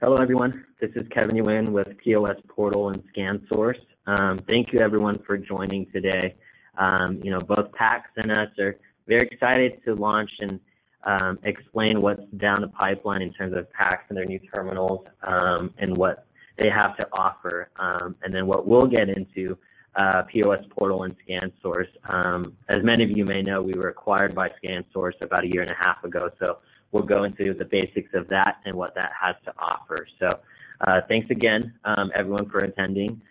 Hello, everyone. This is Kevin Nguyen with POS Portal and ScanSource. Thank you, everyone, for joining today. Both PAX and us are very excited to launch and explain what's down the pipeline in terms of PAX and their new terminals and what they have to offer. And then what we'll get into POS Portal and ScanSource. As many of you may know, we were acquired by ScanSource about 1.5 years ago. So we'll go into the basics of that and what that has to offer. So thanks again, everyone, for attending.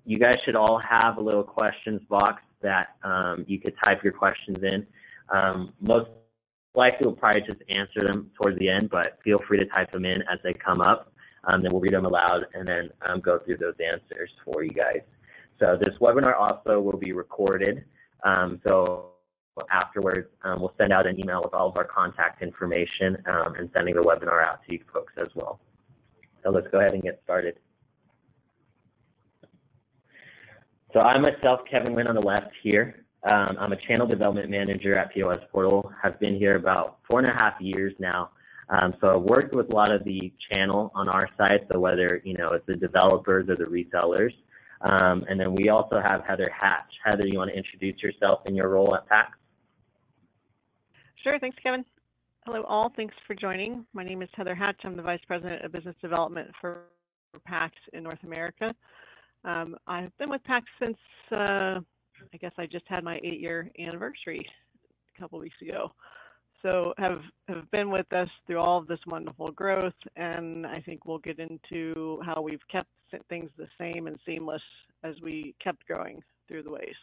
You guys should all have a little questions box that you could type your questions in. Most likely we'll probably just answer them towards the end, but feel free to type them in as they come up. Then we'll read them aloud and then go through those answers for you guys. So this webinar also will be recorded. So afterwards, we'll send out an email with all of our contact information and sending the webinar out to you folks as well. So let's go ahead and get started. So I myself, Kevin Nguyen on the left here. I'm a channel development manager at POS Portal. I've been here about 4.5 years now. So I've worked with a lot of the channel on our side, so whether it's the developers or the resellers. And then we also have Heather Hatch. Heather, you want to introduce yourself and your role at PAX? Sure, thanks, Kevin. Hello, all. Thanks for joining. My name is Heather Hatch. I'm the Vice President of Business Development for PAX in North America. I've been with PAX since, I guess I just had my 8-year anniversary a couple weeks ago. So have been with us through all of this wonderful growth, and I think we'll get into how we've kept things the same and seamless as we kept growing through the ways.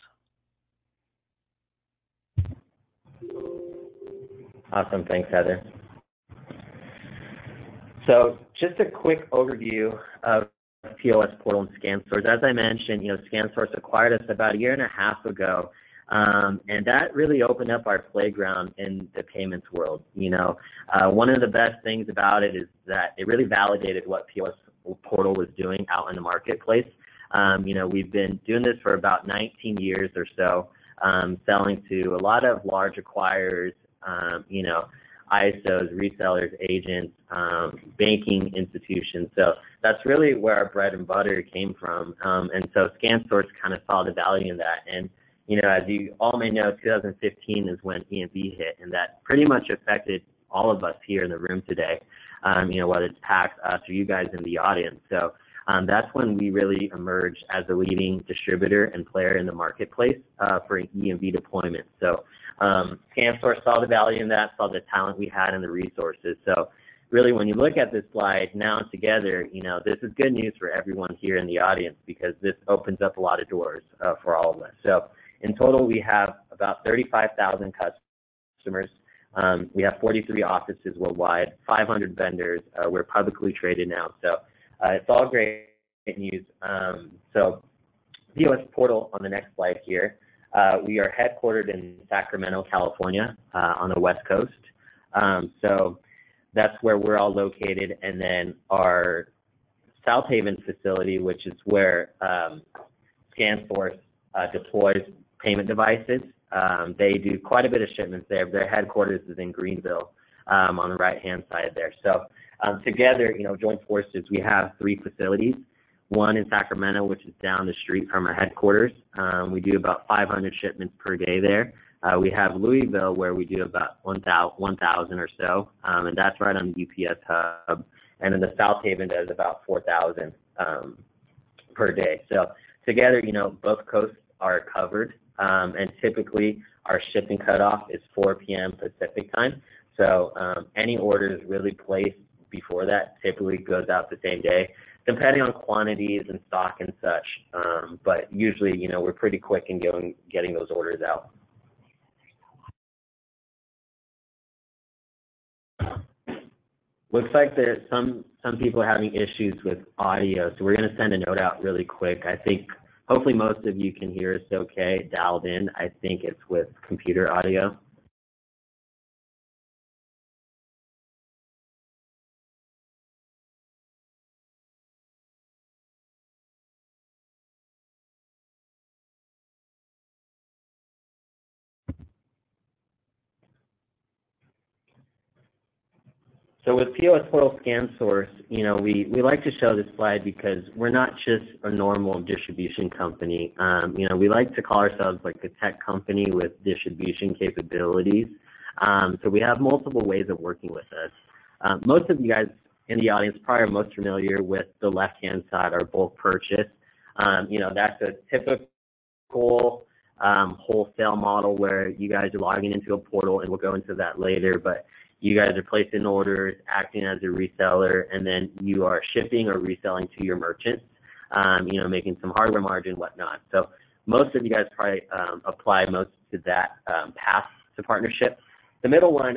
Awesome, thanks, Heather. So just a quick overview of POS Portal and ScanSource. As I mentioned, ScanSource acquired us about 1.5 years ago, and that really opened up our playground in the payments world. One of the best things about it is that it really validated what POS Portal was doing out in the marketplace. We've been doing this for about 19 years or so, selling to a lot of large acquirers, ISOs, resellers, agents, banking institutions. So that's really where our bread and butter came from. And so ScanSource kind of saw the value in that. And, as you all may know, 2015 is when EMV hit, and that pretty much affected all of us here in the room today, whether it's PAX, us, or you guys in the audience. So that's when we really emerged as a leading distributor and player in the marketplace for EMV deployment. So ScanSource saw the value in that, saw the talent we had and the resources. So really, when you look at this slide now together, this is good news for everyone here in the audience because this opens up a lot of doors for all of us. So in total, we have about 35,000 customers. We have 43 offices worldwide, 500 vendors. We're publicly traded now. So it's all great news. So POS Portal on the next slide here. We are headquartered in Sacramento, California, on the West Coast. So that's where we're all located. And then our South Haven facility, which is where ScanSource deploys payment devices. They do quite a bit of shipments there. Their headquarters is in Greenville on the right-hand side there. So together, joint forces, we have 3 facilities. One in Sacramento, which is down the street from our headquarters. We do about 500 shipments per day there. We have Louisville, where we do about 1,000 or so, and that's right on the UPS hub. And then the South Haven does about 4,000 per day. So together, both coasts are covered, and typically our shipping cutoff is 4 p.m. Pacific time. So any orders really placed before that typically goes out the same day, depending on quantities and stock and such. But usually, we're pretty quick in getting those orders out. Looks like there's some people having issues with audio, so we're going to send a note out really quick. I think hopefully most of you can hear us okay, dialed in. I think it's with computer audio. So with POS Portal ScanSource, you know, we like to show this slide because we're not just a normal distribution company. You know, we like to call ourselves like a tech company with distribution capabilities. So we have multiple ways of working with us. Most of you guys in the audience probably are most familiar with the left-hand side, our bulk purchase. You know, that's a typical wholesale model where you guys are logging into a portal, and we'll go into that later, but you guys are placing orders, acting as a reseller, and then you are shipping or reselling to your merchants, you know, making some hardware margin, whatnot. So most of you guys probably apply most to that path to partnership. The middle one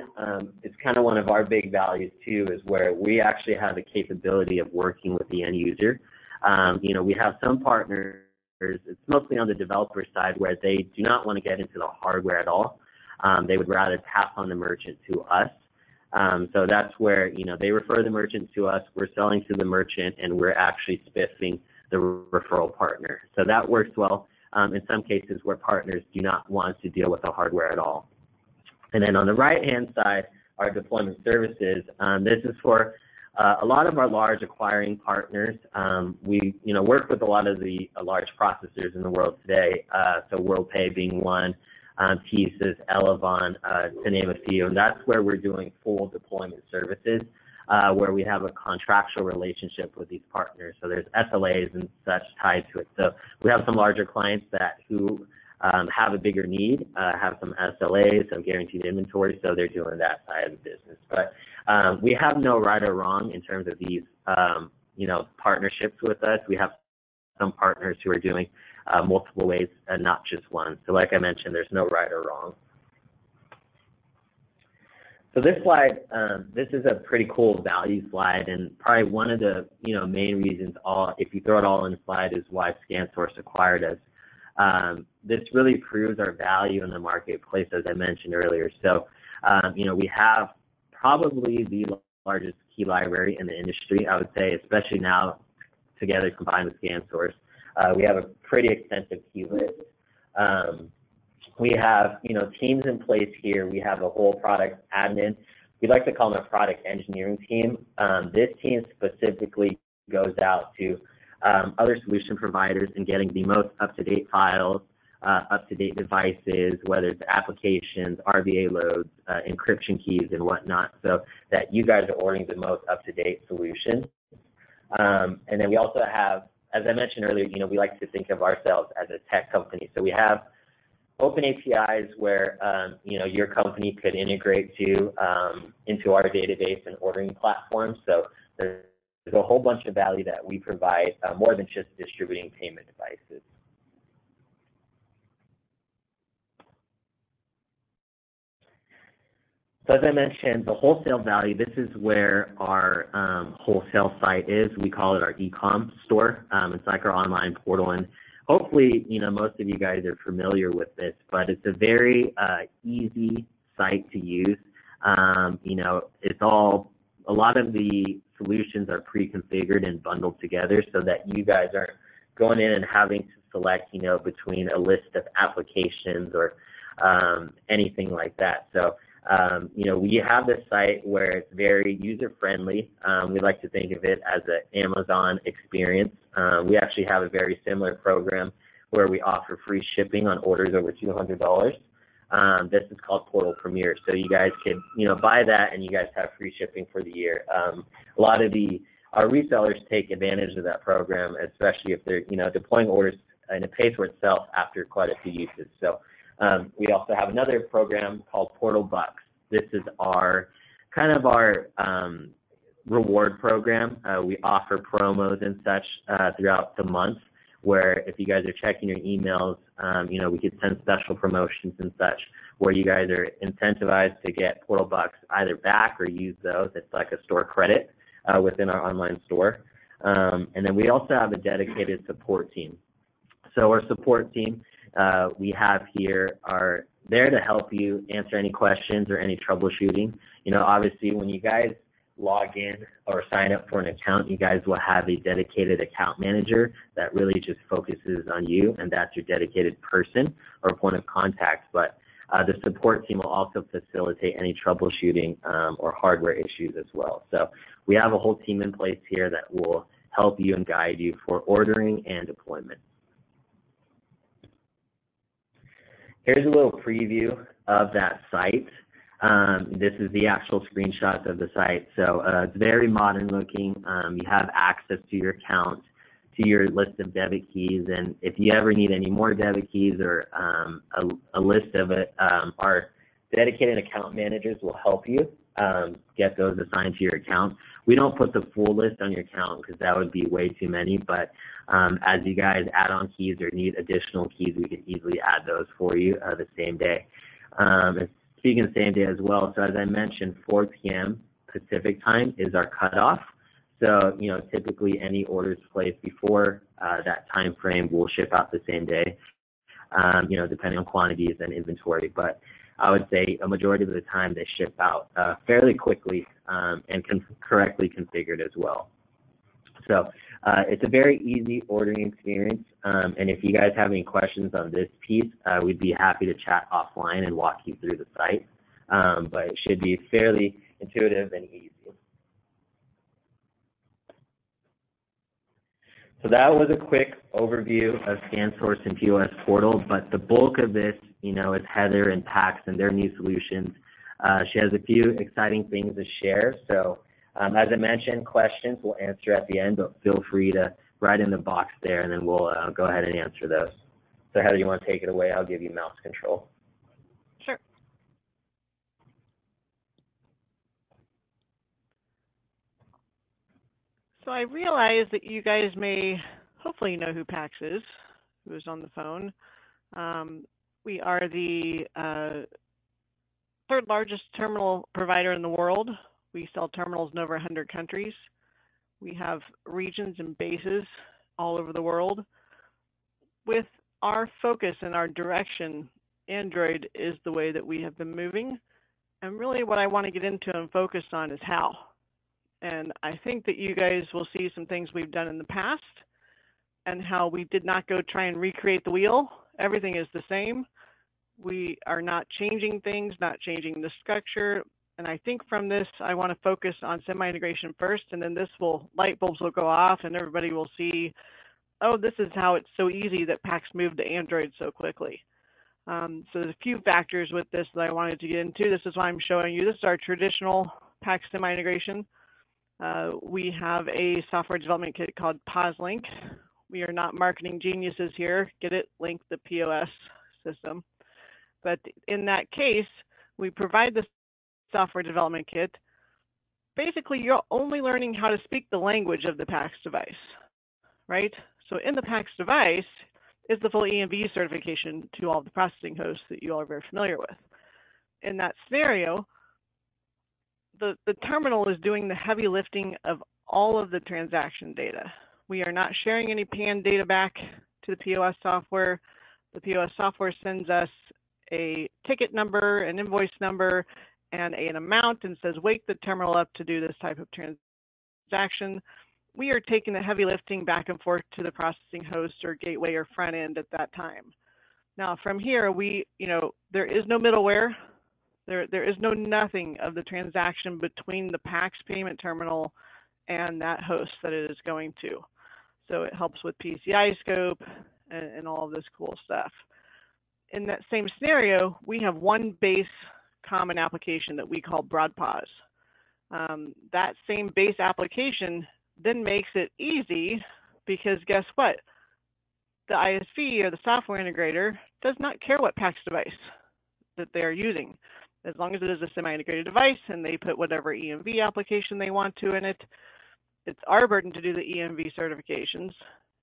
is kind of one of our big values too, is where we actually have the capability of working with the end user. You know, we have some partners, it's mostly on the developer side, where they do not want to get into the hardware at all. They would rather pass on the merchant to us. So that's where, you know, they refer the merchant to us, we're selling to the merchant, and we're actually spiffing the referral partner. So that works well in some cases where partners do not want to deal with the hardware at all. And then on the right-hand side, our deployment services. This is for a lot of our large acquiring partners. We, you know, work with a lot of the large processors in the world today, so WorldPay being one, TSYS, Elavon, to name a few, and that's where we're doing full deployment services, where we have a contractual relationship with these partners. So there's SLAs and such tied to it. So we have some larger clients who have a bigger need, have some SLAs, some guaranteed inventory, so they're doing that side of the business. But we have no right or wrong in terms of these, you know, partnerships with us. We have some partners who are doing multiple ways and not just one. So like I mentioned, there's no right or wrong. So this slide, this is a pretty cool value slide, and probably one of the, you know, main reasons, if you throw it all in the slide, is why ScanSource acquired us. This really proves our value in the marketplace, as I mentioned earlier. So, you know, we have probably the largest key library in the industry, I would say, especially now together combined with ScanSource. We have a pretty extensive key list. We have, you know, teams in place here. We have a whole product admin. We like to call them a product engineering team. This team specifically goes out to other solution providers and getting the most up-to-date files, up-to-date devices, whether it's applications, RBA loads, encryption keys, and whatnot, so that you guys are ordering the most up-to-date solution. And then we also have, as I mentioned earlier, you know, we like to think of ourselves as a tech company. So we have open APIs where, you know, your company could integrate to into our database and ordering platform. So there's a whole bunch of value that we provide, more than just distributing payment devices. So as I mentioned, the wholesale value, this is where our wholesale site is. We call it our e-com store. It's like our online portal, and hopefully, you know, most of you guys are familiar with this, but it's a very easy site to use. You know, a lot of the solutions are pre-configured and bundled together so that you guys aren't going in and having to select, you know, between a list of applications or anything like that. So, you know, we have this site where it's very user-friendly. We like to think of it as an Amazon experience. We actually have a very similar program where we offer free shipping on orders over $200. This is called Portal Premier. So you guys could, you know, buy that and you guys have free shipping for the year. A lot of our resellers take advantage of that program, especially if they're, you know, deploying orders, and it pays for itself after quite a few uses. So we also have another program called Portal Bucks. This is our reward program. We offer promos and such throughout the month, where if you guys are checking your emails, you know, we could send special promotions and such, where you guys are incentivized to get Portal Bucks either back or use those. It's like a store credit within our online store. And then we also have a dedicated support team. So our support team we have here are there to help you answer any questions or any troubleshooting. You know, obviously when you guys log in or sign up for an account, you guys will have a dedicated account manager that really just focuses on you, and that's your dedicated person or point of contact. But the support team will also facilitate any troubleshooting or hardware issues as well. So we have a whole team in place here that will help you and guide you for ordering and deployment. Here's a little preview of that site. This is the actual screenshot of the site. So it's very modern looking. You have access to your account, to your list of debit keys, and if you ever need any more debit keys or a list of it, our dedicated account managers will help you get those assigned to your account. We don't put the full list on your account because that would be way too many, but as you guys add on keys or need additional keys, we can easily add those for you the same day. Speaking of same day as well, so as I mentioned, 4 p.m. Pacific time is our cutoff. So, typically any orders placed before that time frame will ship out the same day, depending on quantities and inventory. But I would say a majority of the time they ship out fairly quickly and correctly configured as well. So it's a very easy ordering experience. And if you guys have any questions on this piece, we'd be happy to chat offline and walk you through the site. But it should be fairly intuitive and easy. So that was a quick overview of ScanSource and POS Portal, but the bulk of this, is Heather and Pax and their new solutions. She has a few exciting things to share. So as I mentioned, questions we'll answer at the end, but feel free to write in the box there, and then we'll go ahead and answer those. So Heather, you want to take it away? I'll give you mouse control. Sure. So I realize that you guys may hopefully know who Pax is, who is on the phone. We are the third largest terminal provider in the world. We sell terminals in over 100 countries. We have regions and bases all over the world. With our focus and our direction, Android is the way that we have been moving. And really what I want to get into and focus on is how. And I think that you guys will see some things we've done in the past and how we did not go try and recreate the wheel. Everything is the same. We are not changing things, not changing the structure. And I think from this, I want to focus on semi-integration first, and then light bulbs will go off and everybody will see, oh, this is how it's so easy that Pax moved to Android so quickly. So there's a few factors with this that I wanted to get into. This is why I'm showing you. This is our traditional Pax semi-integration. We have a software development kit called POSLink. We are not marketing geniuses here. Get it? Link the POS system. But in that case, we provide the software development kit. Basically, you're only learning how to speak the language of the PAX device, right? So in the PAX device is the full EMV certification to all the processing hosts that you all are very familiar with. In that scenario, the terminal is doing the heavy lifting of all of the transaction data. We are not sharing any PAN data back to the POS software. The POS software sends us a ticket number, an invoice number, and an amount, and says, wake the terminal up to do this type of transaction. We are taking the heavy lifting back and forth to the processing host or gateway or front end at that time. Now from here, there is no middleware. There is no nothing of the transaction between the PAX payment terminal and that host that it is going to. So it helps with PCI scope and all of this cool stuff. In that same scenario, we have one base common application that we call BroadPOS. That same base application then makes it easy because guess what? The ISV or the software integrator does not care what PAX device that they are using. As long as it is a semi-integrated device and they put whatever EMV application they want to in it, it's our burden to do the EMV certifications,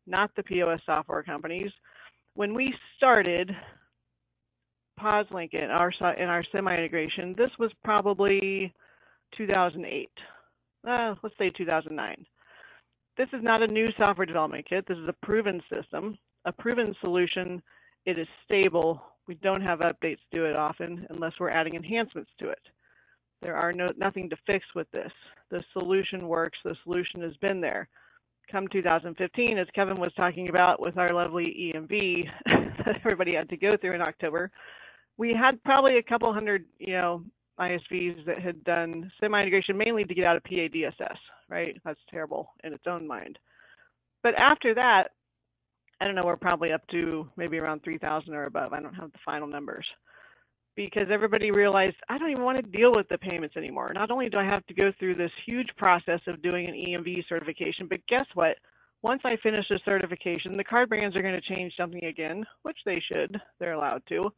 not the POS software companies. When we started POSLink in our semi-integration, this was probably 2008. Let's say 2009. This is not a new software development kit. This is a proven system, a proven solution. It is stable. We don't have updates to it often unless we're adding enhancements to it. There are nothing to fix with this. The solution works. The solution has been there. Come 2015, as Kevin was talking about with our lovely EMV that everybody had to go through in October, we had probably a couple hundred, ISVs that had done semi-integration mainly to get out of PADSS, right? That's terrible in its own mind. But after that, I don't know, we're probably up to maybe around 3,000 or above. I don't have the final numbers. Because everybody realized, I don't even want to deal with the payments anymore. Not only do I have to go through this huge process of doing an EMV certification, but guess what? Once I finish the certification, the card brands are going to change something again, which they should. They're allowed to.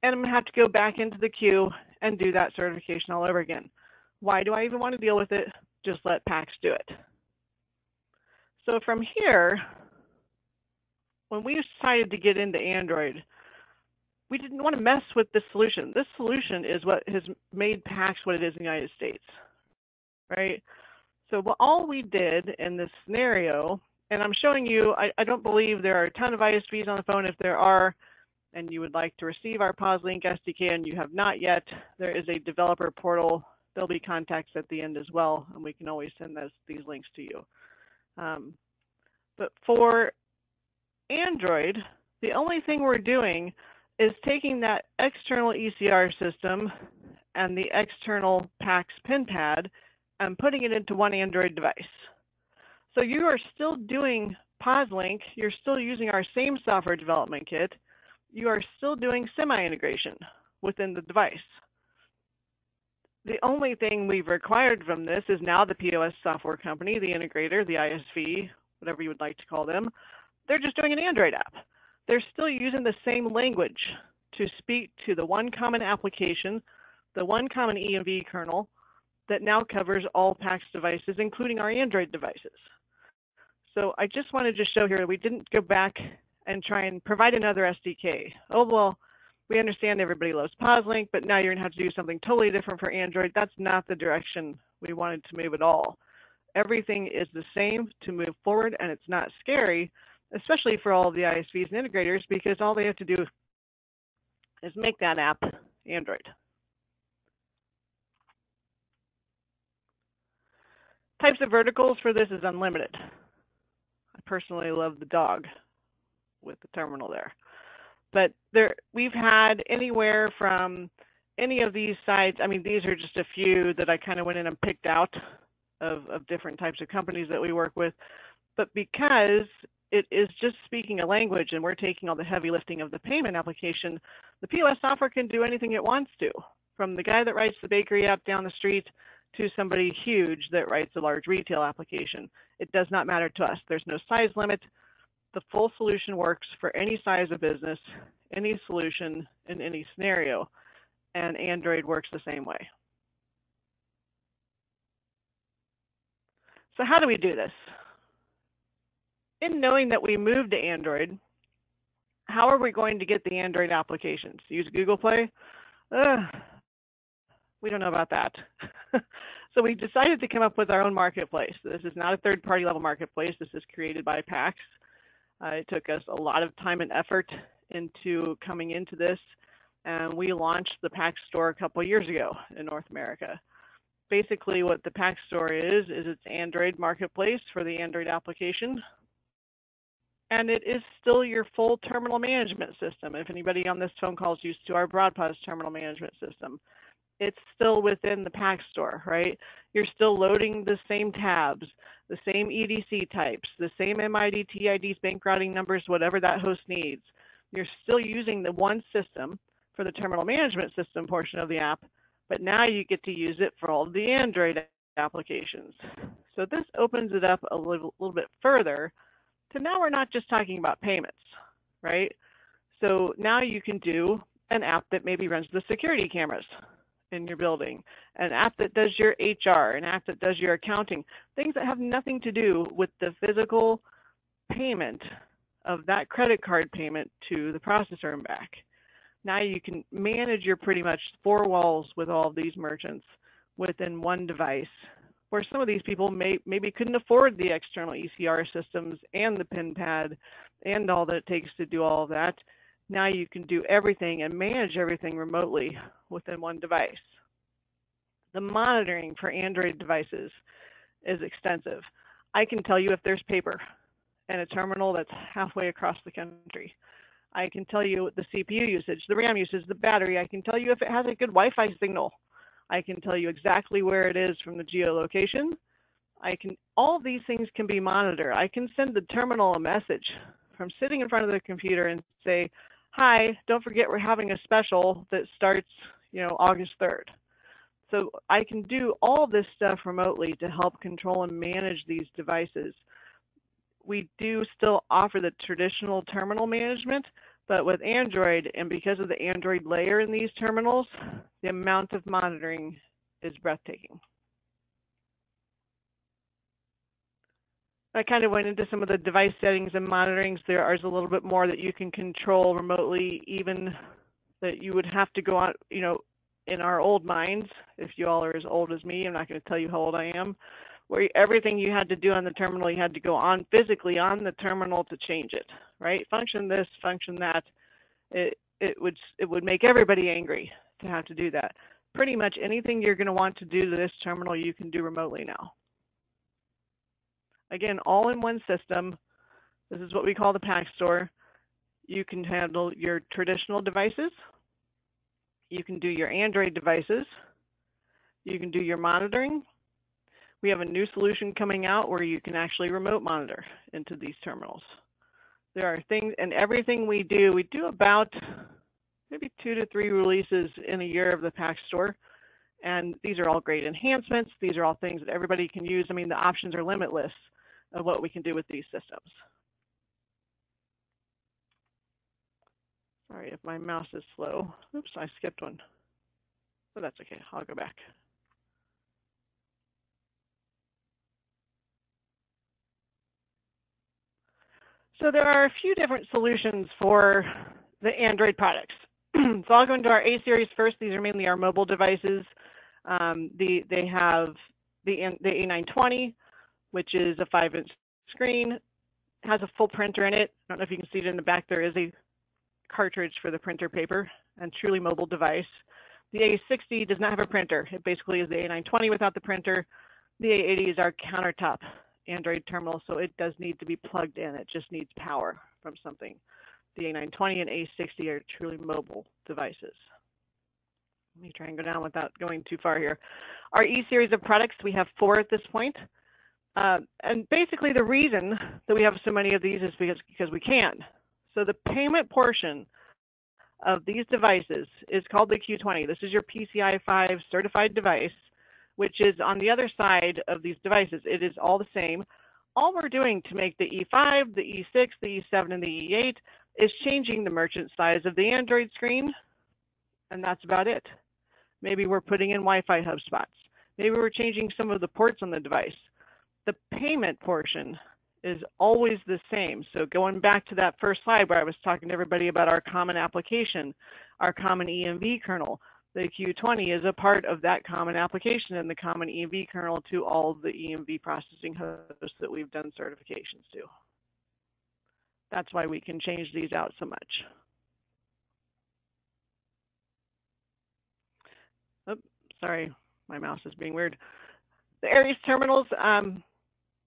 And I'm going to have to go back into the queue and do that certification all over again. Why do I even want to deal with it? Just let PAX do it. So from here, when we decided to get into Android, we didn't want to mess with this solution. This solution is what has made PAX what it is in the United States, right? So all we did in this scenario, and I'm showing you, I don't believe there are a ton of ISVs on the phone. If there are, and you would like to receive our POSLink SDK and you have not yet, there is a developer portal. There'll be contacts at the end as well, and we can always send these links to you. But for Android, the only thing we're doing is taking that external ECR system and the external PAX pin pad and putting it into one Android device. So you are still doing POSLink, you're still using our same software development kit, you are still doing semi-integration within the device. The only thing we've required from this is now the POS software company, the integrator, the ISV, whatever you would like to call them, they're just doing an Android app. They're still using the same language to speak to the one common application, the one common EMV kernel that now covers all PAX devices, including our Android devices. So I just wanted to show here that we didn't go back and try and provide another SDK. Oh, well, we understand everybody loves POSLink, but now you're going to have to do something totally different for Android. That's not the direction we wanted to move at all. Everything is the same to move forward, and it's not scary, especially for all of the ISVs and integrators, because all they have to do is make that app Android. Types of verticals for this is unlimited. I personally love the dog with the terminal there. But we've had anywhere from any of these sites, I mean, these are just a few that I kind of went in and picked out of different types of companies that we work with. But because it is just speaking a language and we're taking all the heavy lifting of the payment application, the POS software can do anything it wants to, from the guy that writes the bakery app down the street to somebody huge that writes a large retail application. It does not matter to us. There's no size limit. The full solution works for any size of business, any solution, in any scenario, and Android works the same way. So how do we do this? In knowing that we moved to Android, how are we going to get the Android applications? Use Google Play? We don't know about that. So we decided to come up with our own marketplace. This is not a third-party level marketplace. This is created by PAX. It took us a lot of time and effort into coming into this, and we launched the PAX store a couple of years ago in North America. Basically, what the PAX store is it's Android marketplace for the Android application, and it is still your full terminal management system. If anybody on this phone call is used to our BroadPOS terminal management system, it's still within the PAX store, right? You're still loading the same tabs, the same EDC types, the same MID, TIDs, bank routing numbers, whatever that host needs. You're still using the one system for the terminal management system portion of the app, but now you get to use it for all of the Android applications. So this opens it up a little bit further to now we're not just talking about payments, right? So now you can do an app that maybe runs the security cameras in your building, an app that does your HR, an app that does your accounting, things that have nothing to do with the physical payment of that credit card payment to the processor and back. Now you can manage your pretty much four walls with all of these merchants within one device, where some of these people maybe couldn't afford the external ECR systems and the PIN pad and all that it takes to do all of that. Now you can do everything and manage everything remotely within one device. The monitoring for Android devices is extensive. I can tell you if there's paper in a terminal that's halfway across the country. I can tell you the CPU usage, the RAM usage, the battery. I can tell you if it has a good Wi-Fi signal. I can tell you exactly where it is from the geolocation. All of these things can be monitored. I can send the terminal a message from sitting in front of the computer and say, hi, don't forget we're having a special that starts, August 3rd. So I can do all this stuff remotely to help control and manage these devices. We do still offer the traditional terminal management, but with Android, and because of the Android layer in these terminals, the amount of monitoring is breathtaking. I kind of went into some of the device settings and monitorings. There is a little bit more that you can control remotely, even that you would have to go on, in our old minds, if you all are as old as me, I'm not going to tell you how old I am, where everything you had to do on the terminal, you had to go on physically on the terminal to change it, right? Function this, function that. It would make everybody angry to have to do that. Pretty much anything you're going to want to do to this terminal, you can do remotely now. Again, all in one system. This is what we call the PAX Store. You can handle your traditional devices. You can do your Android devices. You can do your monitoring. We have a new solution coming out where you can actually remote monitor into these terminals. There are things, and everything we do about maybe 2 to 3 releases in a year of the PAX Store. And these are all great enhancements. These are all things that everybody can use. I mean, the options are limitless of what we can do with these systems. Sorry if my mouse is slow. Oops, I skipped one. But that's okay, I'll go back. So there are a few different solutions for the Android products. So I'll go into our A series first. These are mainly our mobile devices. They have the A920, which is a 5-inch screen, has a full printer in it. I don't know if you can see it in the back. There is a cartridge for the printer paper, and truly mobile device. The A60 does not have a printer. It basically is the A920 without the printer. The A80 is our countertop Android terminal, so it does need to be plugged in. It just needs power from something. The A920 and A60 are truly mobile devices. Let me try and go down without going too far here. Our E-series of products, we have 4 at this point. And basically the reason that we have so many of these is because we can. So the payment portion of these devices is called the Q20. This is your PCI 5 certified device, which is on the other side of these devices. It is all the same. All we're doing to make the E5, the E6, the E7, and the E8 is changing the merchant size of the Android screen, and that's about it. Maybe we're putting in Wi-Fi hub spots. Maybe we're changing some of the ports on the device. The payment portion is always the same. So going back to that first slide where I was talking to everybody about our common application, our common EMV kernel, the Q20 is a part of that common application and the common EMV kernel to all of the EMV processing hosts that we've done certifications to. That's why we can change these out so much. Oh, sorry, my mouse is being weird. The Aries terminals,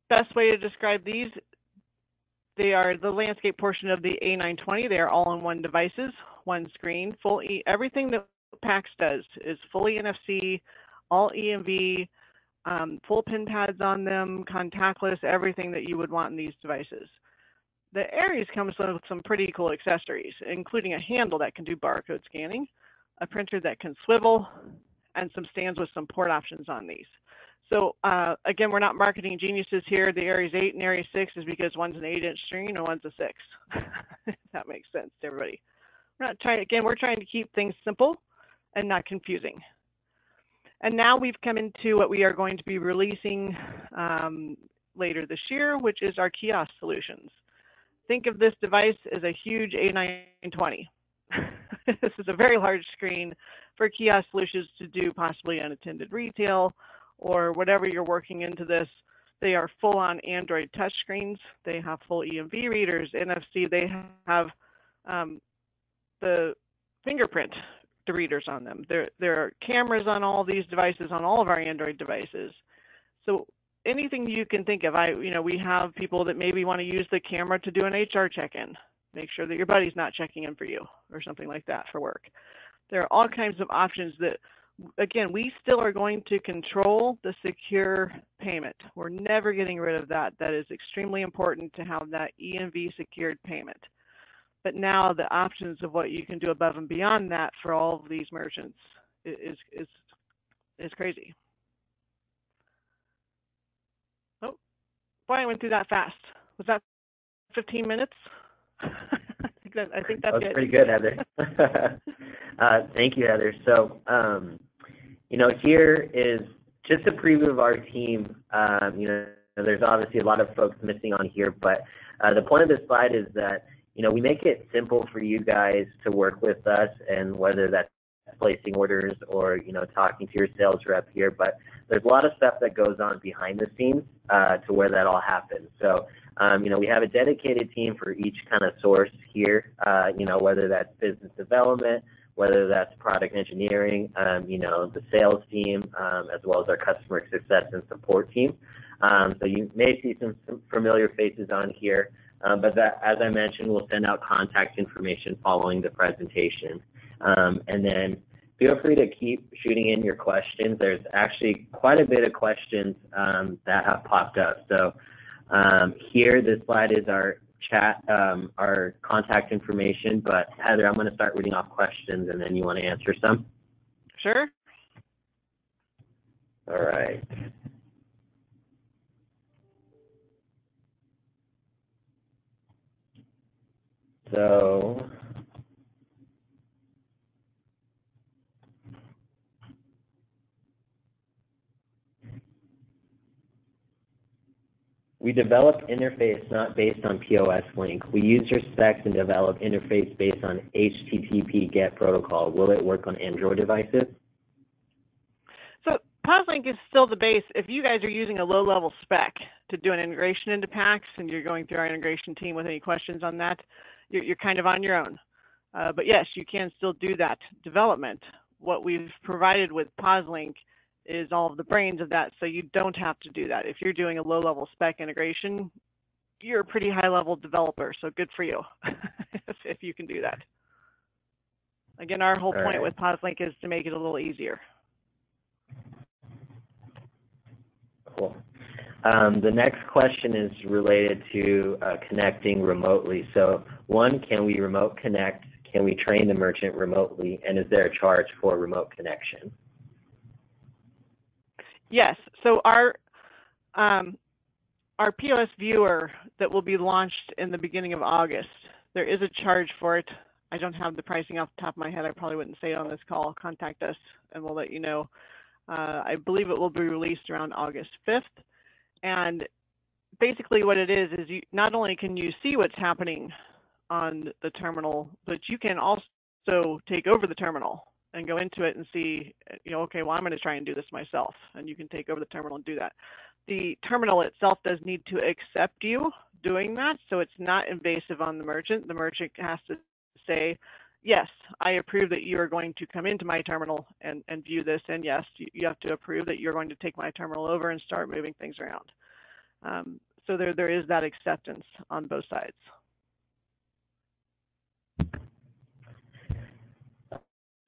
best way to describe these, they are the landscape portion of the A920. They are all-in-one devices, one screen, everything that PAX does is fully NFC, all EMV, full pin pads on them, contactless, everything that you would want in these devices. The Aries comes with some pretty cool accessories, including a handle that can do barcode scanning, a printer that can swivel, and some stands with some port options on these. So again, we're not marketing geniuses here. The Aries 8 and Aries 6 is because one's an 8-inch screen and one's a 6. If that makes sense to everybody. We're trying to keep things simple and not confusing. And now we've come into what we are going to be releasing later this year, which is our kiosk solutions. Think of this device as a huge A920. This is a very large screen for kiosk solutions to do possibly unattended retail or whatever you're working into this. They are full-on Android touchscreens. They have full EMV readers, NFC. They have the fingerprint readers on them. There are cameras on all these devices, on all of our Android devices. So anything you can think of, we have people that maybe want to use the camera to do an HR check-in. Make sure that your buddy's not checking in for you or something like that for work. There are all kinds of options that, again, we still are going to control the secure payment. We're never getting rid of that. That is extremely important to have that EMV secured payment. But now the options of what you can do above and beyond that for all of these merchants is crazy. Oh, boy, I went through that fast. Was that 15 minutes? I think that's good. Pretty good, Heather. Thank you, Heather. So, here is just a preview of our team. There's obviously a lot of folks missing on here, but the point of this slide is that, we make it simple for you guys to work with us, and whether that's placing orders or, talking to your sales rep here, but there's a lot of stuff that goes on behind the scenes to where that all happens. So, we have a dedicated team for each kind of source here, whether that's business development, whether that's product engineering, the sales team, as well as our customer success and support team. So you may see some familiar faces on here, but that, as I mentioned, we'll send out contact information following the presentation. And then feel free to keep shooting in your questions. There's actually quite a bit of questions that have popped up. So here, this slide is our chat, our contact information, but Heather, I'm going to start reading off questions and then you want to answer some? Sure. All right. So we develop interface not based on POS link. We use your specs and develop interface based on HTTP GET protocol. Will it work on Android devices? So POSlink is still the base. If you guys are using a low-level spec to do an integration into PAX and you're going through our integration team with any questions on that, you're kind of on your own. But yes, you can still do that development. What we've provided with POSlink is all of the brains of that, so you don't have to do that. If you're doing a low-level spec integration, you're a pretty high-level developer, so good for you if you can do that. Again, our whole point with POSlink is to make it a little easier. Cool. The next question is related to connecting remotely. So one, can we remote connect? Can we train the merchant remotely? And is there a charge for remote connection? Yes. So our POS viewer that will be launched in the beginning of August, there is a charge for it. I don't have the pricing off the top of my head. I probably wouldn't say it on this call. Contact us and we'll let you know. I believe it will be released around August 5th. And basically what it is you not only can you see what's happening on the terminal, but you can also take over the terminal and go into it and see, okay, well, I'm going to try and do this myself. And you can take over the terminal and do that. The terminal itself does need to accept you doing that, so it's not invasive on the merchant. The merchant has to say, yes, I approve that you are going to come into my terminal and view this, and yes, you have to approve that you're going to take my terminal over and start moving things around. So there is that acceptance on both sides.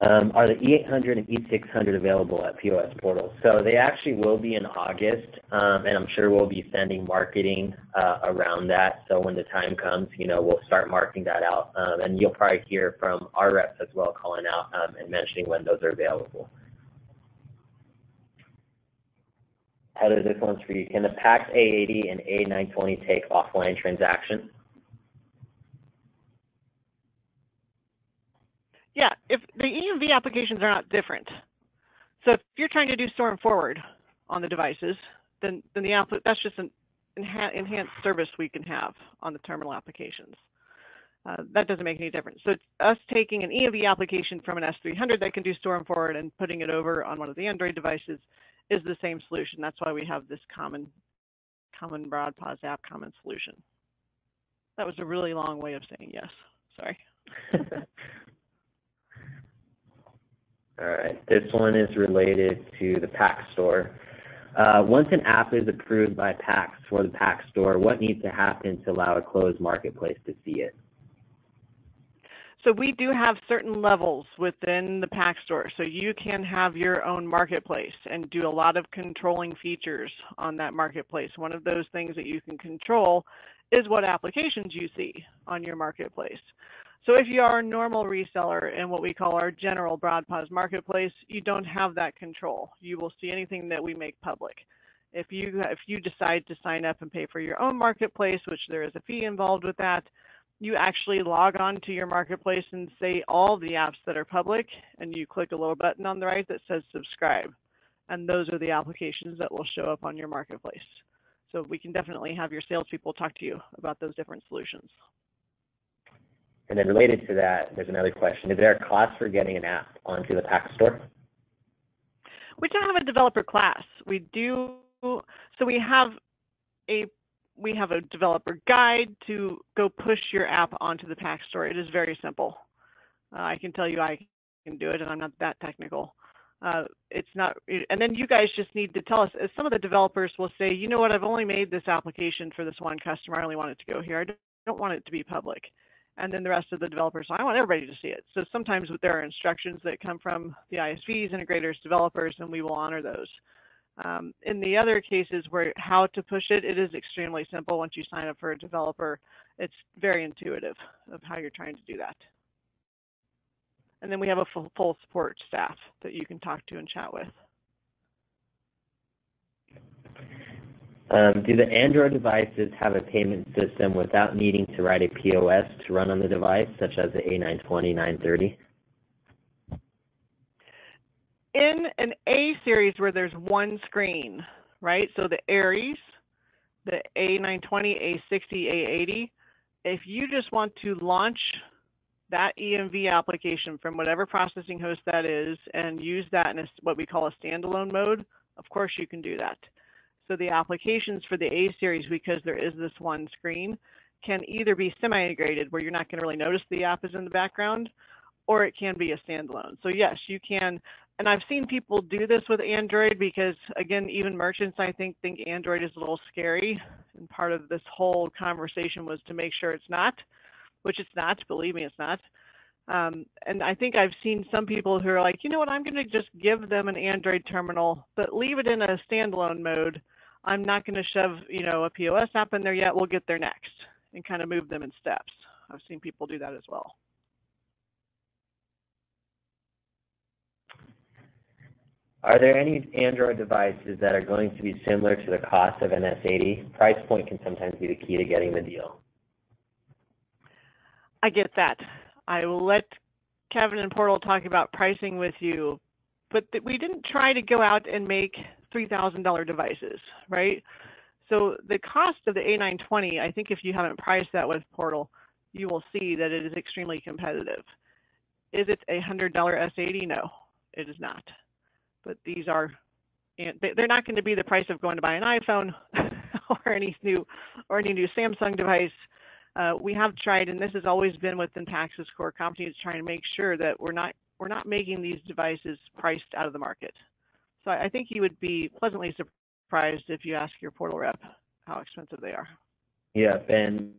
Are the E800 and E600 available at POS Portal? So they actually will be in August, and I'm sure we'll be sending marketing around that. So when the time comes, we'll start marketing that out, and you'll probably hear from our reps as well calling out and mentioning when those are available. Heather, this one's for you. Can the PAX A80 and A920 take offline transactions? Yeah, if the EMV applications are not different. So if you're trying to do store and forward on the devices, then that's just an enhanced service we can have on the terminal applications. That doesn't make any difference. So it's us taking an EMV application from an S300 that can do store and forward and putting it over on one of the Android devices is the same solution. That's why we have this common broad POS app common solution. That was a really long way of saying yes. Sorry. All right, this one is related to the PAX store. Once an app is approved by PAX for the PAX store, what needs to happen to allow a closed marketplace to see it? So we do have certain levels within the PAX store. So you can have your own marketplace and do a lot of controlling features on that marketplace. One of those things that you can control is what applications you see on your marketplace. So if you are a normal reseller in what we call our general BroadPOS marketplace, you don't have that control. You will see anything that we make public. If you decide to sign up and pay for your own marketplace, which there is a fee involved with that, you actually log on to your marketplace and say all the apps that are public, and you click a little button on the right that says subscribe. And those are the applications that will show up on your marketplace. So we can definitely have your salespeople talk to you about those different solutions. And then related to that, there's another question. Is there a cost for getting an app onto the PAX store? We don't have a developer class. We do, so we have a developer guide to go push your app onto the PAX store. It is very simple. I can tell you I can do it, and I'm not that technical. It's not, and then you guys just need to tell us, as some of the developers will say, you know what, I've only made this application for this one customer. I only want it to go here. I don't want it to be public. And then the rest of the developers, I want everybody to see it. So sometimes there are instructions that come from the ISVs, integrators, developers, and we will honor those. In the other cases where how to push it, it is extremely simple. Once you sign up for a developer, it's very intuitive of how you're trying to do that. And then we have a full support staff that you can talk to and chat with. Do the Android devices have a payment system without needing to write a POS to run on the device, such as the A920, 930? In an A series where there's one screen, right? So the Aries, the A920, A60, A80, if you just want to launch that EMV application from whatever processing host that is and use that in what we call a standalone mode, of course you can do that. So the applications for the A series, because there is this one screen, can either be semi-integrated where you're not going to really notice the app is in the background, or it can be a standalone. So yes, you can, and I've seen people do this with Android because, again, even merchants, I think Android is a little scary. And part of this whole conversation was to make sure it's not, which it's not, believe me, it's not. And I think I've seen some people who are like, you know what, I'm going to just give them an Android terminal, but leave it in a standalone mode. I'm not going to shove, a POS app in there yet. We'll get there next, and kind of move them in steps. I've seen people do that as well. Are there any Android devices that are going to be similar to the cost of an S80? Price point can sometimes be the key to getting the deal. I get that. I will let Kevin and Portal talk about pricing with you, but we didn't try to go out and make $3,000 devices, right? So the cost of the A920, I think if you haven't priced that with Portal, you will see that it is extremely competitive. Is it a $100 S80? No, it is not. But these are, they're not going to be the price of going to buy an iPhone or any new Samsung device. We have tried, and this has always been within PAX's core company, is trying to make sure that we're not making these devices priced out of the market. So I think you would be pleasantly surprised if you ask your Portal rep how expensive they are. Yeah, and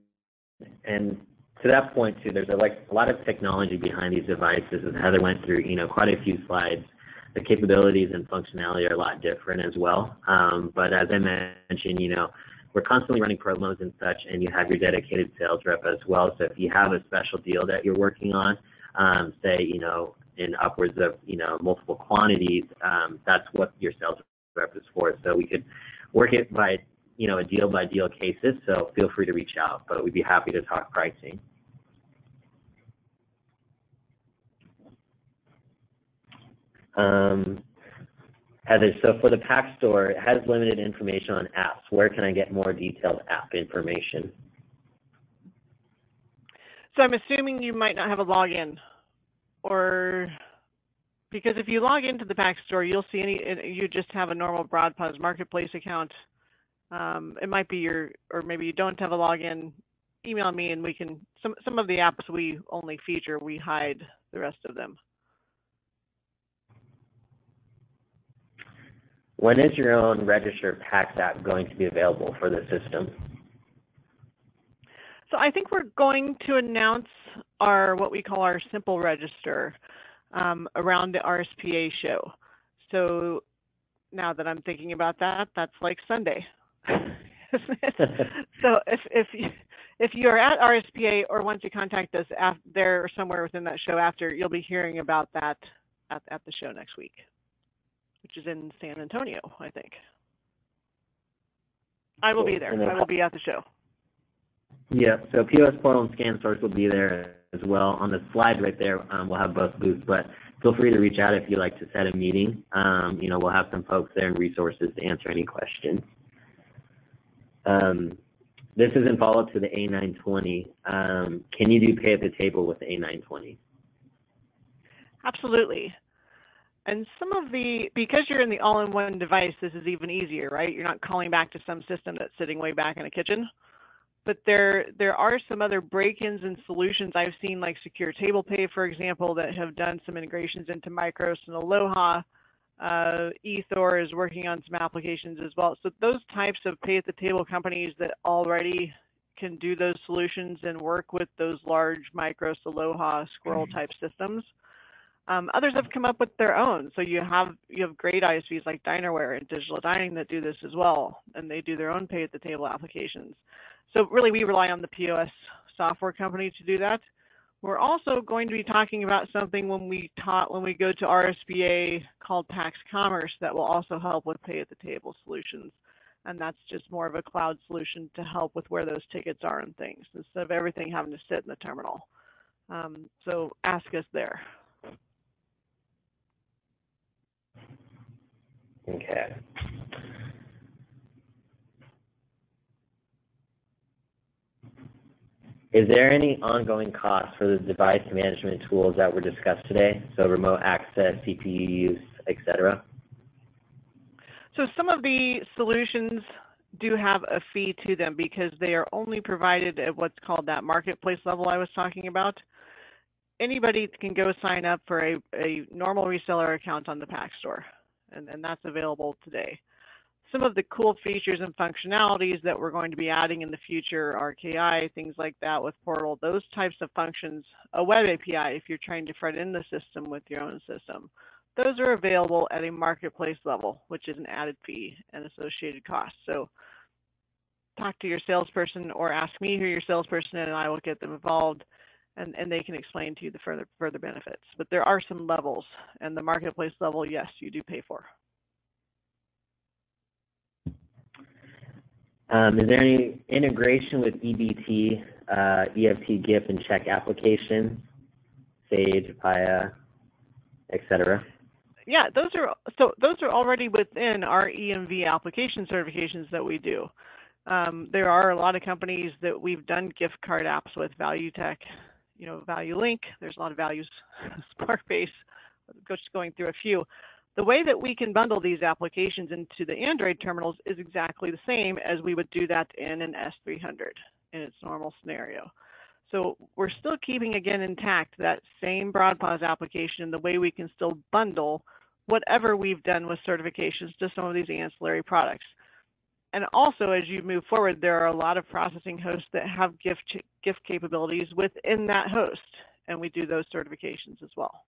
to that point too, there's a lot of technology behind these devices, and Heather went through quite a few slides. The capabilities and functionality are a lot different as well. But as I mentioned, we're constantly running promos and such, and you have your dedicated sales rep as well. So if you have a special deal that you're working on, say, in upwards of, multiple quantities, that's what your sales rep is for. So we could work it by, a deal by deal cases. So feel free to reach out, but we'd be happy to talk pricing. Heather, so for the PAX store, it has limited information on apps. Where can I get more detailed app information? So I'm assuming you might not have a login, or because if you log into the PAX store, you'll see you just have a normal BroadPOS marketplace account. It might be or maybe you don't have a login. Email me and we can, some of the apps we only feature, we hide the rest of them. When is your own registered PAX app going to be available for the system? So I think we're going to announce our what we call our simple register around the RSPA show. So now that I'm thinking about that, that's like Sunday. So if you're at RSPA or once you contact us there or somewhere within that show after, you'll be hearing about that at the show next week, which is in San Antonio, I think. I will be there. I will be at the show. Yeah, so POS Portal and ScanSource will be there as well. On the slide right there, we'll have both booths, but feel free to reach out if you'd like to set a meeting. We'll have some folks there and resources to answer any questions. This is in follow-up to the A920. Can you do pay at the table with the A920? Absolutely. And because you're in the all-in-one device, this is even easier, right? You're not calling back to some system that's sitting way back in a kitchen. But there are some other break-ins and solutions I've seen, like Secure Table Pay, for example, that have done some integrations into Micros and Aloha. eThor is working on some applications as well. So those types of pay-at-the-table companies that already can do those solutions and work with those large Micros, Aloha, Squirrel-type systems. Others have come up with their own. So you have great ISVs like Dinerware and Digital Dining that do this as well, and they do their own pay-at-the-table applications. So really, we rely on the POS software company to do that. We're also going to be talking about something when we go to RSPA called PAX Commerce that will also help with pay-at-the-table solutions. And that's just more of a cloud solution to help with where those tickets are and things, instead of everything having to sit in the terminal. So ask us there. Okay. Is there any ongoing costs for the device management tools that were discussed today? So remote access, CPU use, etc. So some of the solutions do have a fee to them because they are only provided at what's called that marketplace level I was talking about. Anybody can go sign up for a normal reseller account on the PAX store, and that's available today. Some of the cool features and functionalities that we're going to be adding in the future, RKI, things like that with Portal, those types of functions, a web API if you're trying to front end the system with your own system, those are available at a marketplace level, which is an added fee and associated costs. So talk to your salesperson or ask me who your salesperson is, and I will get them involved, and they can explain to you the further benefits. But there are some levels, and the marketplace level, yes, you do pay for. Is there any integration with EBT, EFT, GIF, and check applications, Sage, Paya, etc.? Yeah, those are already within our EMV application certifications that we do. There are a lot of companies that we've done gift card apps with, ValueTech, ValueLink. There's a lot of values, SparkBase, just going through a few. The way that we can bundle these applications into the Android terminals is exactly the same as we would do that in an S300 in its normal scenario. So we're still keeping, again, intact that same BroadPOS application, the way we can still bundle whatever we've done with certifications to some of these ancillary products. And also, as you move forward, there are a lot of processing hosts that have gift capabilities within that host, and we do those certifications as well.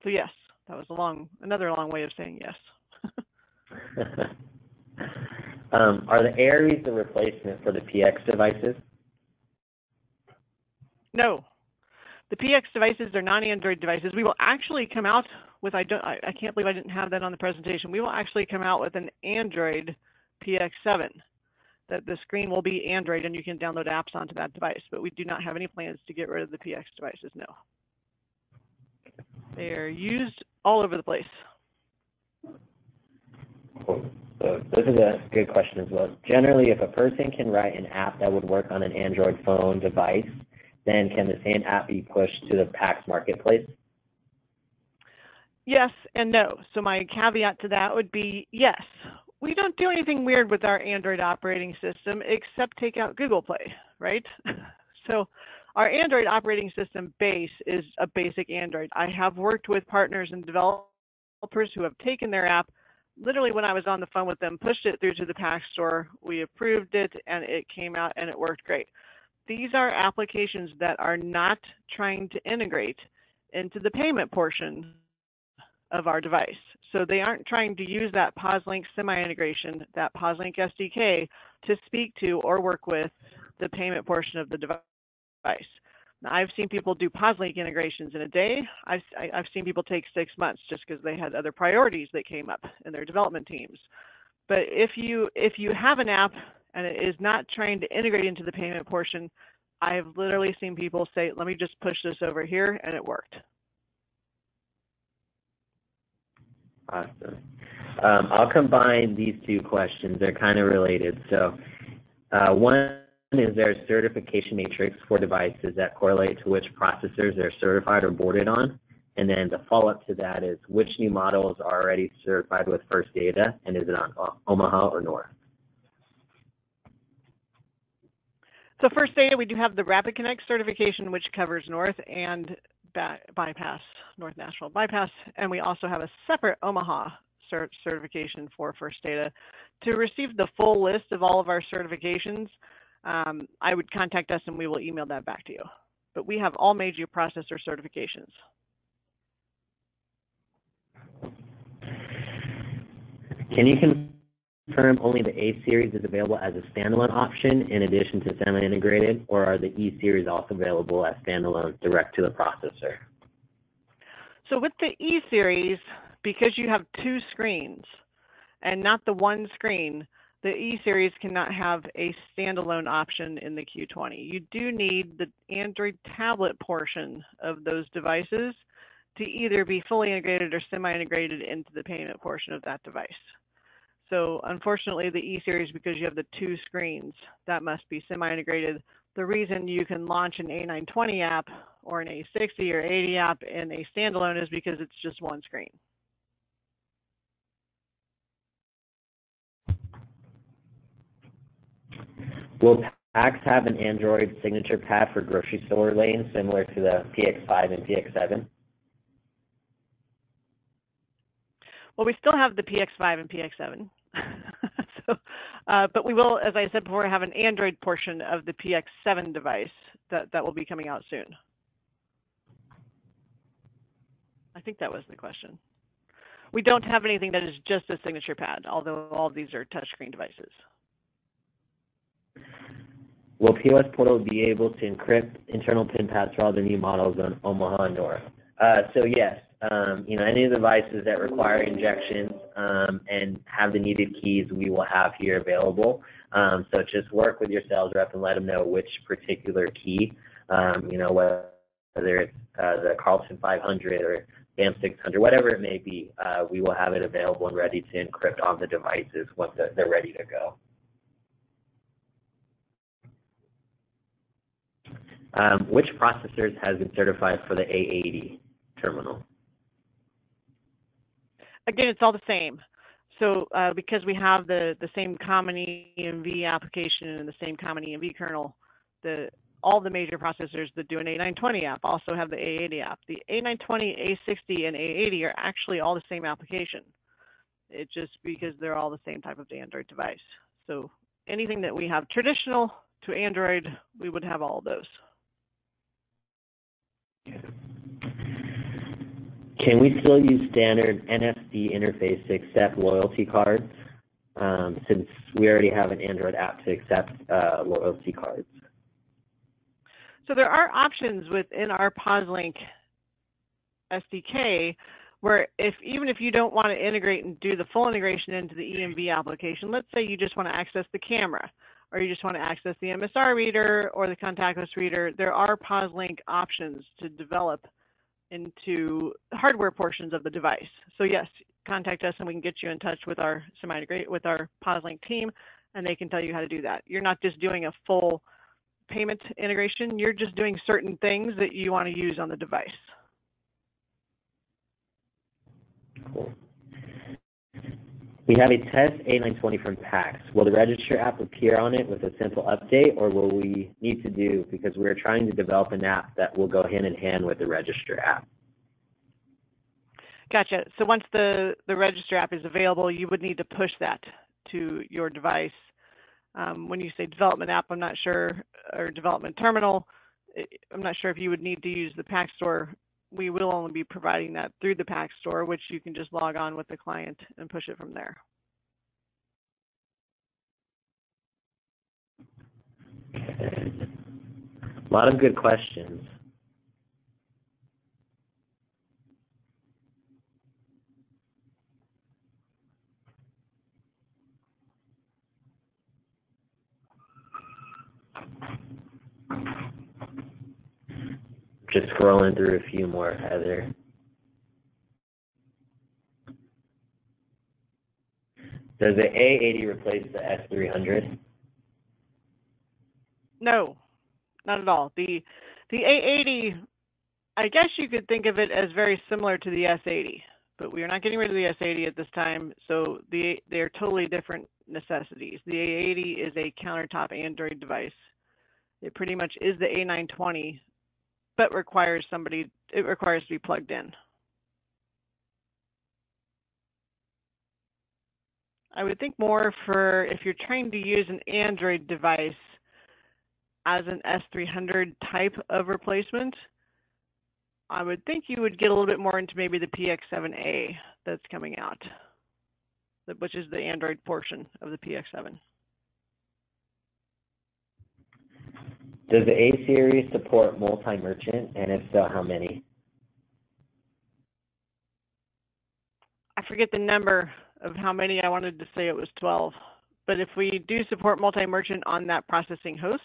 So yes. That was another long way of saying yes. Are the Aries the replacement for the PX devices? No. The PX devices are non-Android devices. We will actually come out with, I can't believe I didn't have that on the presentation. We will actually come out with an Android PX7. That the screen will be Android and you can download apps onto that device, but we do not have any plans to get rid of the PX devices, no. They are used all over the place. Cool. So this is a good question as well. Generally, if a person can write an app that would work on an Android phone device, then can the same app be pushed to the PAX marketplace? Yes and no. So my caveat to that would be yes. We don't do anything weird with our Android operating system except take out Google Play, right? So our Android operating system base is a basic Android. I have worked with partners and developers who have taken their app, literally when I was on the phone with them, pushed it through to the PAX store, we approved it, and it came out and it worked great. these are applications that are not trying to integrate into the payment portion of our device. So they aren't trying to use that POSLink semi-integration, that POSLink SDK, to speak to or work with the payment portion of the device. Now, I've seen people do POSLink integrations in a day. I've seen people take 6 months just because they had other priorities that came up in their development teams. But if you have an app and it is not trying to integrate into the payment portion, I've literally seen people say, let me just push this over here, and it worked. Awesome. I'll combine these two questions. They're kind of related. So one is there a certification matrix for devices that correlate to which processors they're certified or boarded on? And then the follow-up to that is which new models are already certified with First Data, and is it on Omaha or North? So First Data, we do have the RapidConnect certification, which covers North and bypass, North Nashville bypass, and we also have a separate Omaha certification for First Data. To receive the full list of all of our certifications, I would contact us and we will email that back to you. But we have all major processor certifications. Can you confirm only the A series is available as a standalone option in addition to semi-integrated, or are the E series also available as standalone direct to the processor? So with the E series, because you have 2 screens and not the one screen, the E series cannot have a standalone option in the Q20. You do need the Android tablet portion of those devices to either be fully integrated or semi-integrated into the payment portion of that device. So unfortunately, the E series, because you have the 2 screens, that must be semi-integrated. The reason you can launch an A920 app or an A60 or 80 app in a standalone is because it's just one screen. Will PAX have an Android signature pad for grocery store lanes similar to the PX5 and PX7? Well, we still have the PX5 and PX7. But we will, as I said before, have an Android portion of the PX7 device that will be coming out soon. I think that was the question. We don't have anything that is just a signature pad, although all of these are touchscreen devices. Will POS Portal be able to encrypt internal PIN pads for all the new models on Omaha and North? So yes, any of the devices that require injections and have the needed keys, we will have here available. So just work with your sales rep and let them know which particular key, whether it's the Carlton 500 or BAM 600, whatever it may be, we will have it available and ready to encrypt on the devices once they're ready to go. Which processors has been certified for the A80 terminal? Again, it's all the same. So because we have the same common EMV application and the same common EMV kernel, all the major processors that do an A920 app also have the A80 app. The A920, A60, and A80 are actually all the same application. It's just because they're all the same type of Android device. So anything that we have traditional to Android, we would have all of those. Can we still use standard NFC interface to accept loyalty cards since we already have an Android app to accept loyalty cards? So there are options within our POSLink SDK where even if you don't want to integrate and do the full integration into the EMV application, let's say you just want to access the camera or you just want to access the MSR reader or the contactless reader, there are POSLink options to develop into hardware portions of the device. So yes, contact us and we can get you in touch with our POSLink team and they can tell you how to do that. You're not just doing a full payment integration, you're just doing certain things that you want to use on the device. Cool. We have a test A920 from PAX. Will the register app appear on it with a simple update, or will we need to do, because we're trying to develop an app that will go hand in hand with the register app? Gotcha. So once the register app is available, you would need to push that to your device. When you say development app, I'm not sure, or development terminal, I'm not sure if you would need to use the PAX Store. We will only be providing that through the PAX Store, which you can just log on with the client and push it from there. Okay. A lot of good questions. Just scrolling through a few more, Heather. Does the A80 replace the S300? No, not at all. The A80, I guess you could think of it as very similar to the S80, but we are not getting rid of the S80 at this time, so they're totally different necessities. The A80 is a countertop Android device. It pretty much is the A920, but requires to be plugged in. I would think more for if you're trying to use an Android device as an S300 type of replacement, I would think you would get a little bit more into maybe the PX7A that's coming out, which is the Android portion of the PX7. Does the A series support multi-merchant, and if so, how many? I forget the number of how many. I wanted to say it was 12. But if we do support multi-merchant on that processing host,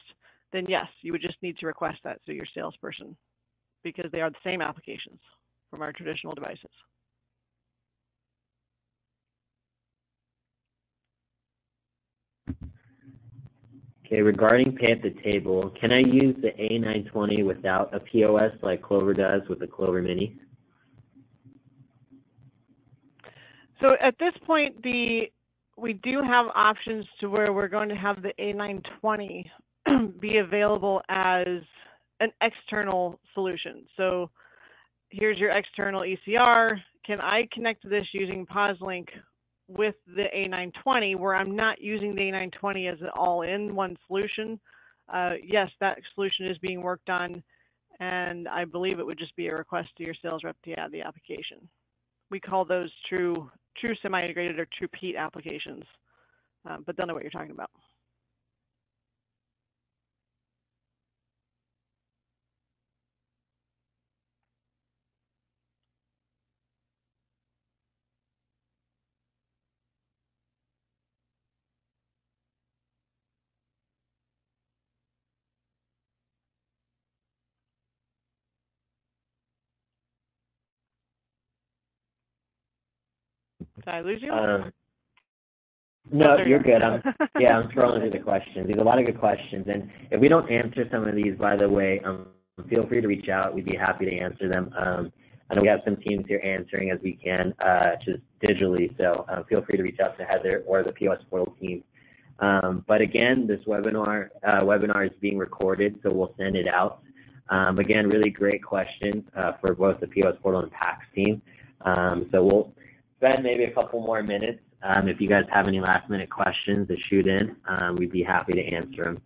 then yes, you would just need to request that to your salesperson, because they are the same applications from our traditional devices. Okay, regarding pay at the table, can I use the A920 without a POS like Clover does with the Clover Mini? So at this point, we do have options to where we're going to have the A920 be available as an external solution. So here's your external ECR. Can I connect this using POSLink with the A920 where I'm not using the A920 as an all-in-one solution? Yes, that solution is being worked on, and I believe it would just be a request to your sales rep to add the application. We call those true semi-integrated or true PEAT applications, but they'll know what you're talking about. Did I lose you? No, you're good. I'm scrolling through the questions. These are a lot of good questions, and if we don't answer some of these, by the way, feel free to reach out. We'd be happy to answer them. I know we have some teams here answering as we can, just digitally, so feel free to reach out to Heather or the POS Portal team. But again, this webinar is being recorded, so we'll send it out. Again, really great questions for both the POS Portal and PAX team. So we'll spend maybe a couple more minutes. If you guys have any last-minute questions to shoot in, we'd be happy to answer them.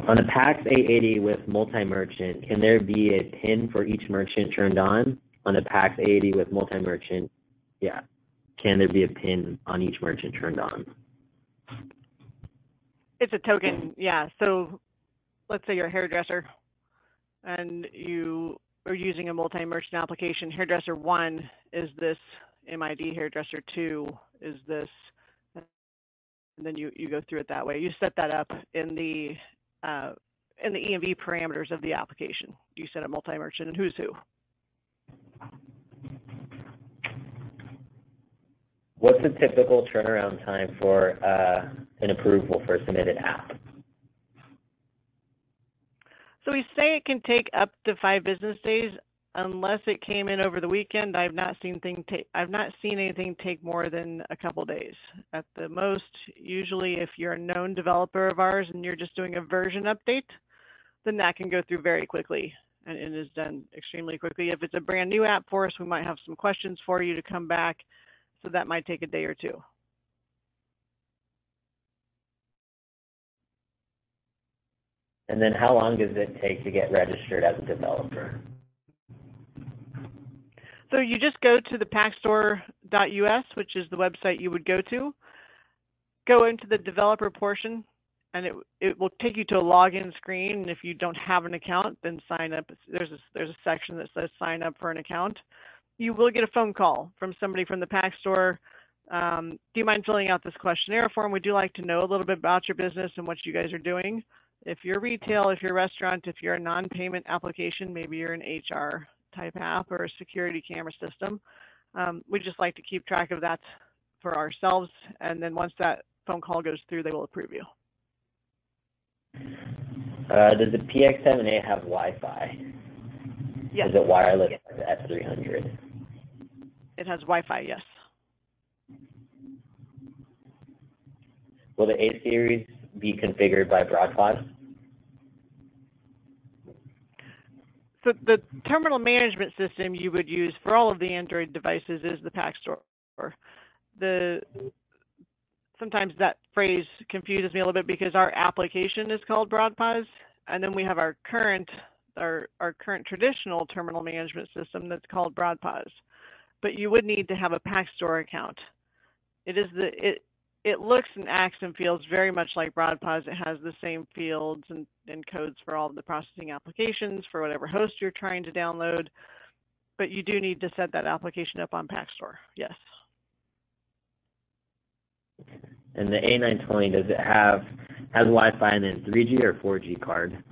On the PAX A80 with multi-merchant, can there be a PIN for each merchant turned on? On the PAX A80 with multi-merchant, yeah. Can there be a PIN on each merchant turned on? It's a token, yeah. So let's say you're a hairdresser and you are using a multi-merchant application. Hairdresser 1 is this MID, hairdresser 2 is this, and then you go through it that way. You set that up in the EMV parameters of the application. You set up multi-merchant and who's who. What's the typical turnaround time for an approval for a submitted app? So we say it can take up to 5 business days unless it came in over the weekend. I've not seen anything take more than a couple days at the most. Usually if you're a known developer of ours and you're just doing a version update, then that can go through very quickly and it is done extremely quickly. If it's a brand new app for us, we might have some questions for you to come back, so that might take a day or two. And then how long does it take to get registered as a developer? So you just go to the packstore.us, which is the website you would go to. Go into the developer portion, and it will take you to a login screen. And if you don't have an account, then sign up. There's a section that says sign up for an account. You will get a phone call from somebody from the Pack Store. Do you mind filling out this questionnaire form? We do like to know a little bit about your business and what you guys are doing. If you're retail, if you're a restaurant, if you're a non-payment application, maybe you're an HR type app or a security camera system, we just like to keep track of that for ourselves. And then once that phone call goes through, they will approve you. Does the PX7A have Wi-Fi? Yes. Is it wireless at 300? It has Wi-Fi, yes. Will the A series be configured by BroadPods? So the terminal management system you would use for all of the Android devices is the Pack Store. Sometimes that phrase confuses me a little bit because our application is called BroadPods, and then we have our current traditional terminal management system that's called BroadPods. But you would need to have a Pack Store account. It looks and acts and feels very much like BroadPods. It has the same fields and codes for all of the processing applications for whatever host you're trying to download. But you do need to set that application up on Pack Store, yes. And the A920, does it has Wi-Fi and then 3G or 4G card?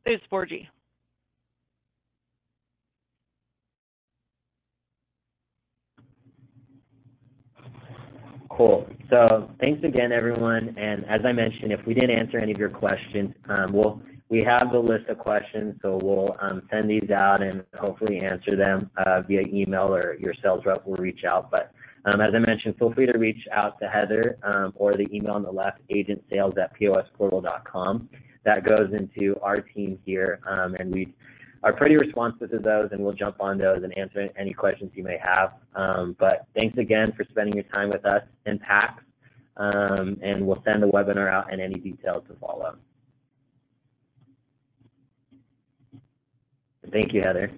It's 4G. Cool. So thanks again, everyone. And as I mentioned, if we didn't answer any of your questions, we have the list of questions, so we'll send these out and hopefully answer them via email, or your sales rep will reach out. But as I mentioned, feel free to reach out to Heather or the email on the left, agentsales@posportal.com. That goes into our team here, and we are pretty responsive to those, and we'll jump on those and answer any questions you may have. But thanks again for spending your time with us in PAX, and we'll send the webinar out and any details to follow. Thank you, Heather.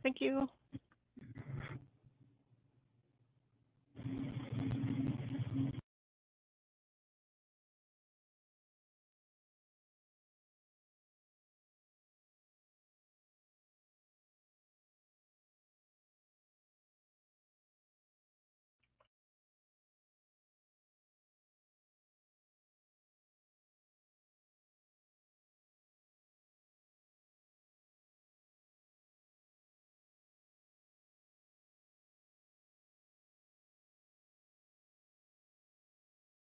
Thank you.